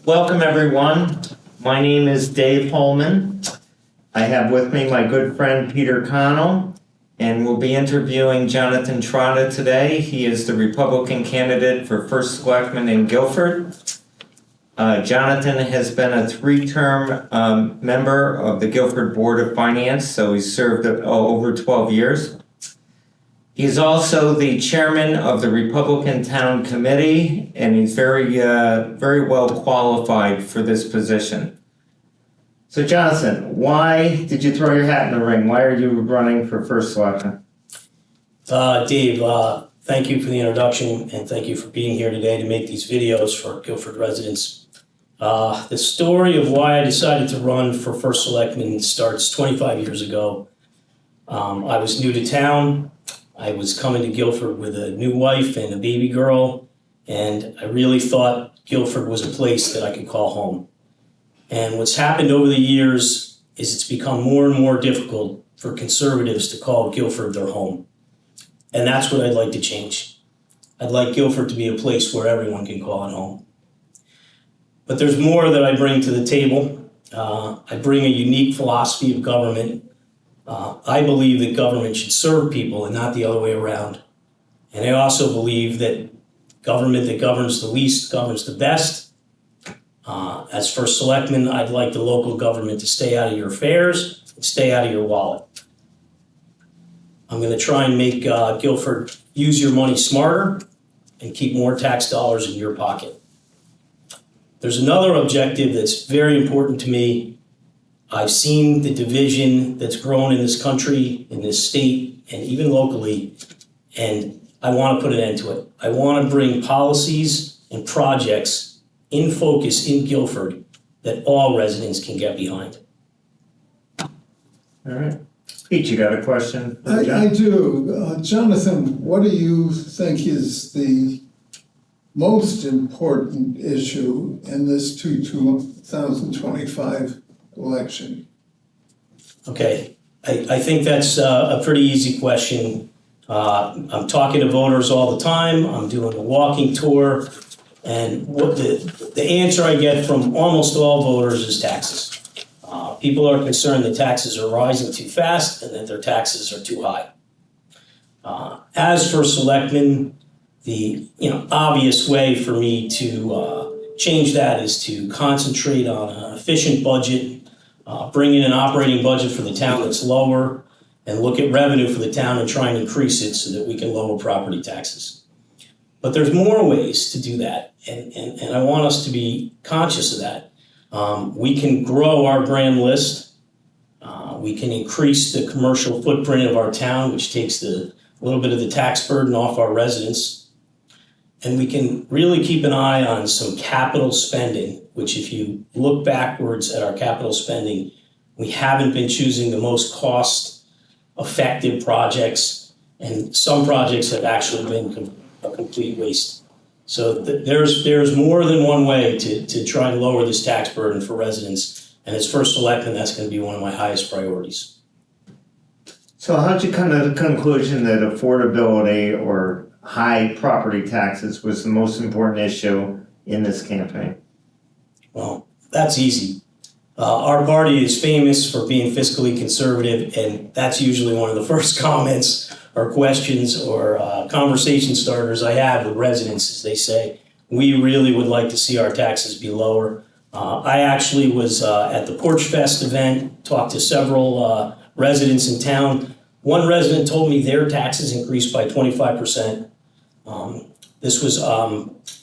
Welcome, everyone. My name is Dave Holman. I have with me my good friend Peter Connell, and we'll be interviewing Johnathan Trotta today. He is the Republican candidate for First Selectman in Guilford. Johnathan has been a three-term member of the Guilford Board of Finance, so he's served over 12 years. He's also the chairman of the Republican Town Committee, and he's very well qualified for this position. So, Johnathan, why did you throw your hat in the ring? Why are you running for First Selectman? Dave, thank you for the introduction, and thank you for being here today to make these videos for Guilford residents. The story of why I decided to run for First Selectman starts 25 years ago. I was new to town. I was coming to Guilford with a new wife and a baby girl, and I really thought Guilford was a place that I could call home. And what's happened over the years is it's become more and more difficult for conservatives to call Guilford their home. And that's what I'd like to change. I'd like Guilford to be a place where everyone can call it home. But there's more that I bring to the table. I bring a unique philosophy of government. I believe that government should serve people and not the other way around. And I also believe that government that governs the least governs the best. As First Selectman, I'd like the local government to stay out of your affairs and stay out of your wallet. I'm going to try and make Guilford use your money smarter and keep more tax dollars in your pocket. There's another objective that's very important to me. I've seen the division that's grown in this country, in this state, and even locally, and I want to put an end to it. I want to bring policies and projects in focus in Guilford that all residents can get behind. All right. Pete, you got a question? I do. Johnathan, what do you think is the most important issue in this 2025 election? Okay, I think that's a pretty easy question. I'm talking to voters all the time. I'm doing a walking tour, and what the answer I get from almost all voters is taxes. People are concerned that taxes are rising too fast and that their taxes are too high. As for selectmen, the obvious way for me to change that is to concentrate on an efficient budget, bring in an operating budget for the town that's lower, and look at revenue for the town and try and increase it so that we can lower property taxes. But there's more ways to do that, and I want us to be conscious of that. We can grow our brand list. We can increase the commercial footprint of our town, which takes a little bit of the tax burden off our residents. And we can really keep an eye on some capital spending, which if you look backwards at our capital spending, we haven't been choosing the most cost-effective projects, and some projects have actually been a complete waste. So there's more than one way to try and lower this tax burden for residents, and as First Selectman, that's going to be one of my highest priorities. So how'd you come to the conclusion that affordability or high property taxes was the most important issue in this campaign? Well, that's easy. Our party is famous for being fiscally conservative, and that's usually one of the first comments or questions or conversation starters I have with residents is they say, we really would like to see our taxes be lower. I actually was at the Porch Fest event, talked to several residents in town. One resident told me their taxes increased by 25%. This was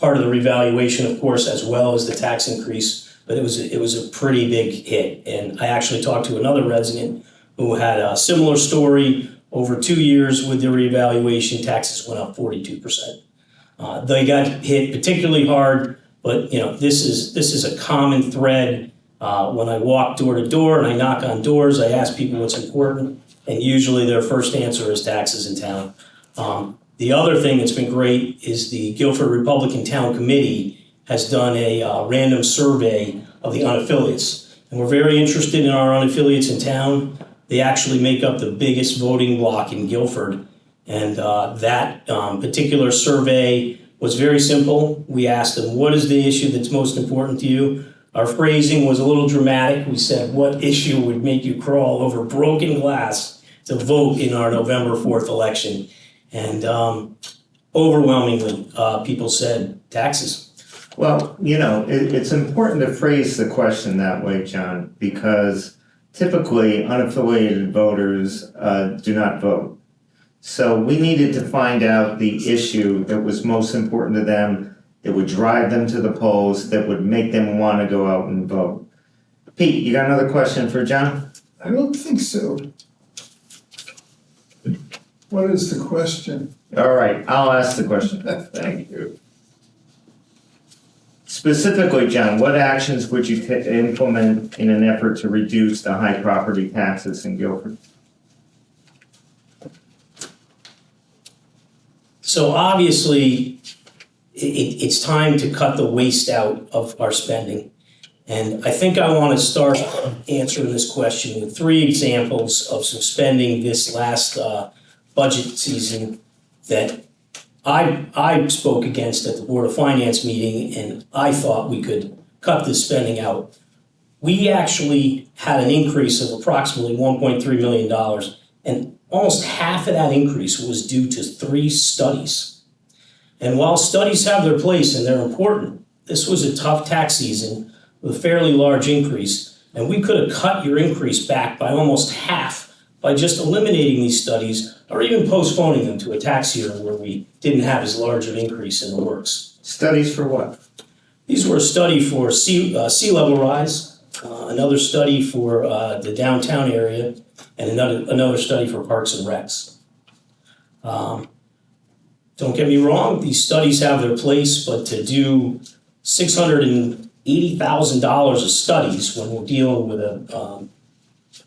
part of the revaluation, of course, as well as the tax increase, but it was a pretty big hit. And I actually talked to another resident who had a similar story. Over 2 years with the revaluation, taxes went up 42%. They got hit particularly hard, but this is a common thread. When I walk door to door and I knock on doors, I ask people what's important, and usually their first answer is taxes in town. The other thing that's been great is the Guilford Republican Town Committee has done a random survey of the unaffiliates. And we're very interested in our unaffiliates in town. They actually make up the biggest voting block in Guilford. And that particular survey was very simple. We asked them, what is the issue that's most important to you? Our phrasing was a little dramatic. We said, what issue would make you crawl over broken glass to vote in our November 4th election? And overwhelmingly, people said taxes. Well, it's important to phrase the question that way, John, because typically unaffiliated voters do not vote. So we needed to find out the issue that was most important to them, that would drive them to the polls, that would make them want to go out and vote. Pete, you got another question for John? I don't think so. What is the question? All right, I'll ask the question. Thank you. Specifically, John, what actions would you implement in an effort to reduce the high property taxes in Guilford? So obviously, it's time to cut the waste out of our spending. And I think I want to start answering this question with 3 examples of some spending this last budget season that I spoke against at the Board of Finance meeting, and I thought we could cut this spending out. We actually had an increase of approximately $1.3 million, and almost half of that increase was due to 3 studies. And while studies have their place and they're important, this was a tough tax season with a fairly large increase, and we could have cut your increase back by almost half by just eliminating these studies or even postponing them to a tax year where we didn't have as large an increase in the works. Studies for what? These were a study for sea level rise, another study for the downtown area, and another study for parks and recs. Don't get me wrong, these studies have their place, but to do $680,000 of studies when we're dealing with a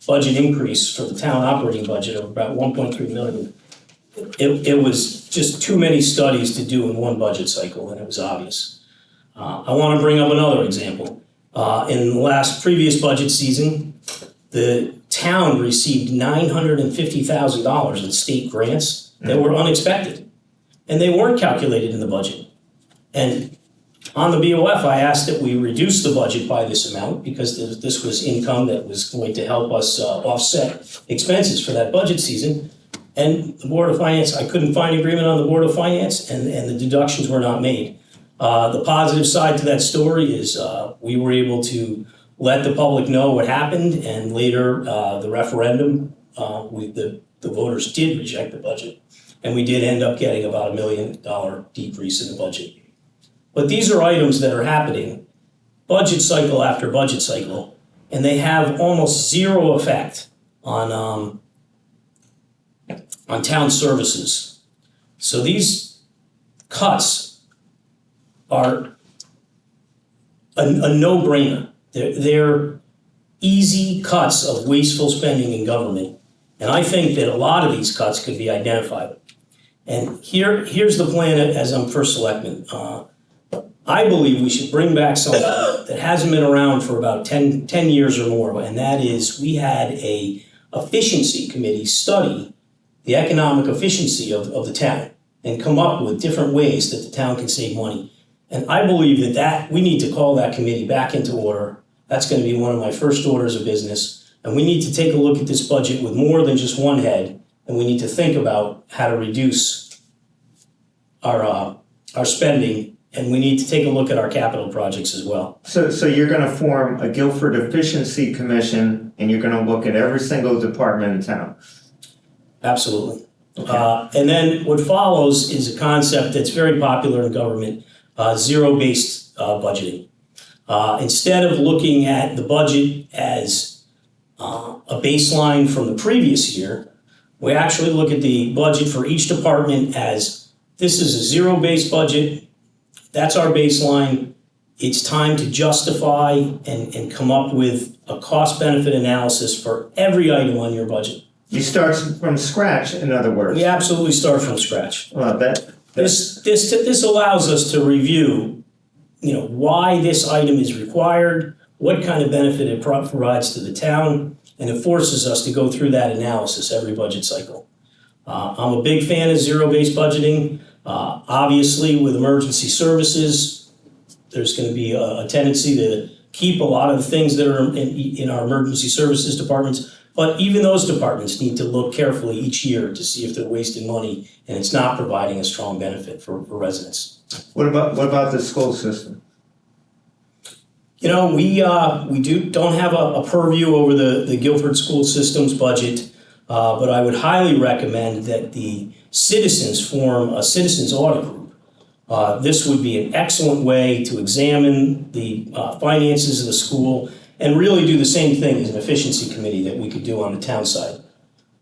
budget increase for the town operating budget of about $1.3 million, it was just too many studies to do in one budget cycle, and it was obvious. I want to bring up another example. In the previous budget season, the town received $950,000 in state grants that were unexpected, and they weren't calculated in the budget. And on the BOF, I asked that we reduce the budget by this amount because this was income that was going to help us offset expenses for that budget season. And the Board of Finance, I couldn't find agreement on the Board of Finance, and the deductions were not made. The positive side to that story is we were able to let the public know what happened, and later the referendum, the voters did reject the budget, and we did end up getting about $1 million decrease in the budget. But these are items that are happening budget cycle after budget cycle, and they have almost zero effect on town services. So these cuts are a no-brainer. They're easy cuts of wasteful spending in government. And I think that a lot of these cuts could be identified. And here's the plan as I'm first selectman. I believe we should bring back something that hasn't been around for about 10 years or more, and that is we had a efficiency committee study the economic efficiency of the town and come up with different ways that the town can save money. And I believe that we need to call that committee back into order. That's going to be one of my first orders of business. And we need to take a look at this budget with more than just one head, and we need to think about how to reduce our spending. And we need to take a look at our capital projects as well. So you're going to form a Guilford Efficiency Commission, and you're going to look at every single department in town. Absolutely. Okay. And then what follows is a concept that's very popular in government, zero-based budgeting. Instead of looking at the budget as a baseline from the previous year, we actually look at the budget for each department as this is a zero-based budget. That's our baseline. It's time to justify and come up with a cost-benefit analysis for every item on your budget. You start from scratch, in other words. We absolutely start from scratch. Well, This allows us to review, why this item is required, what kind of benefit it provides to the town, and it forces us to go through that analysis every budget cycle. I'm a big fan of zero-based budgeting. Obviously, with emergency services, there's going to be a tendency to keep a lot of the things that are in our emergency services departments. But even those departments need to look carefully each year to see if they're wasting money and it's not providing a strong benefit for residents. What about the school system? You know, we don't have a purview over the Guilford school system's budget, but I would highly recommend that the citizens form a citizens audit group. This would be an excellent way to examine the finances of the school and really do the same thing as an efficiency committee that we could do on the town side.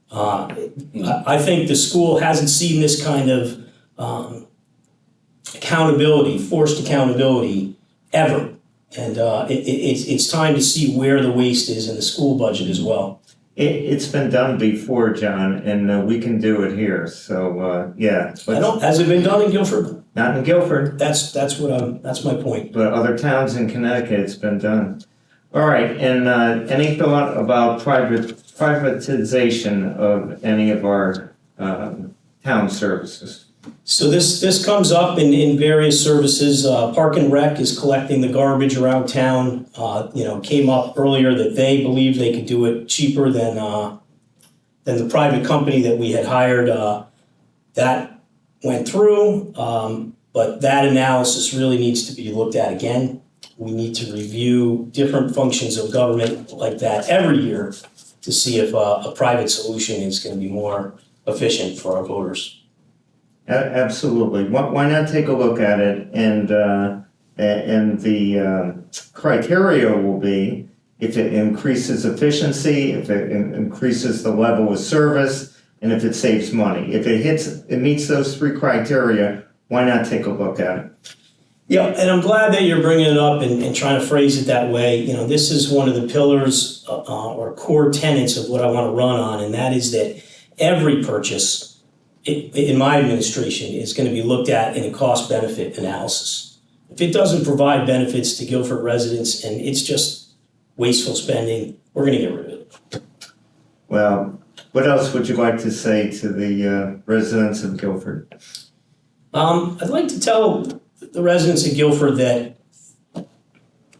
I think the school hasn't seen this kind of accountability, forced accountability, ever. And it's time to see where the waste is in the school budget as well. It's been done before, John, and we can do it here. So yeah. Has it been done in Guilford? Not in Guilford. That's my point. But other towns in Connecticut, it's been done. All right, and any thought about privatization of any of our town services? So this comes up in various services. Park and Rec is collecting the garbage around town. Came up earlier that they believe they could do it cheaper than the private company that we had hired. That went through, but that analysis really needs to be looked at again. We need to review different functions of government like that every year to see if a private solution is going to be more efficient for our voters. Absolutely. Why not take a look at it, and the criteria will be if it increases efficiency, if it increases the level of service, and if it saves money. If it meets those three criteria, why not take a look at it? Yeah, and I'm glad that you're bringing it up and trying to phrase it that way. You know, this is one of the pillars or core tenets of what I want to run on, and that is that every purchase in my administration is going to be looked at in a cost-benefit analysis. If it doesn't provide benefits to Guilford residents and it's just wasteful spending, we're going to get rid of it. Well, what else would you like to say to the residents of Guilford? I'd like to tell the residents of Guilford that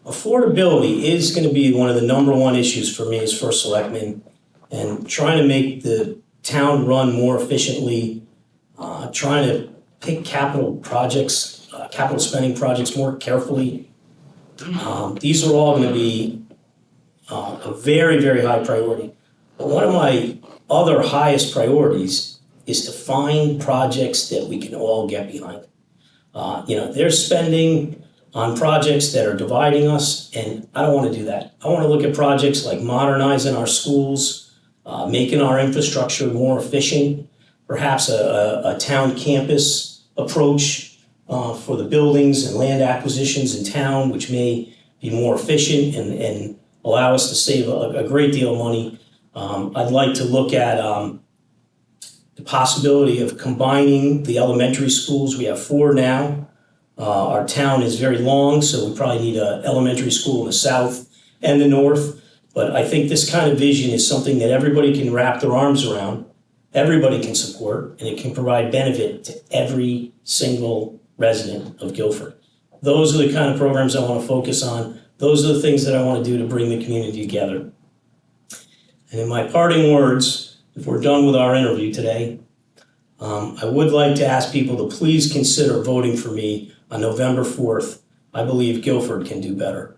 affordability is going to be one of the number one issues for me as first selectman, and trying to make the town run more efficiently, trying to pick capital spending projects more carefully. These are all going to be a very, very high priority. But one of my other highest priorities is to find projects that we can all get behind. They're spending on projects that are dividing us, and I don't want to do that. I want to look at projects like modernizing our schools, making our infrastructure more efficient, perhaps a town campus approach for the buildings and land acquisitions in town, which may be more efficient and allow us to save a great deal of money. I'd like to look at the possibility of combining the elementary schools. We have 4 now. Our town is very long, so we probably need an elementary school in the south and the north. But I think this kind of vision is something that everybody can wrap their arms around, everybody can support, and it can provide benefit to every single resident of Guilford. Those are the kind of programs I want to focus on. Those are the things that I want to do to bring the community together. And in my parting words, if we're done with our interview today, I would like to ask people to please consider voting for me on November 4th. I believe Guilford can do better.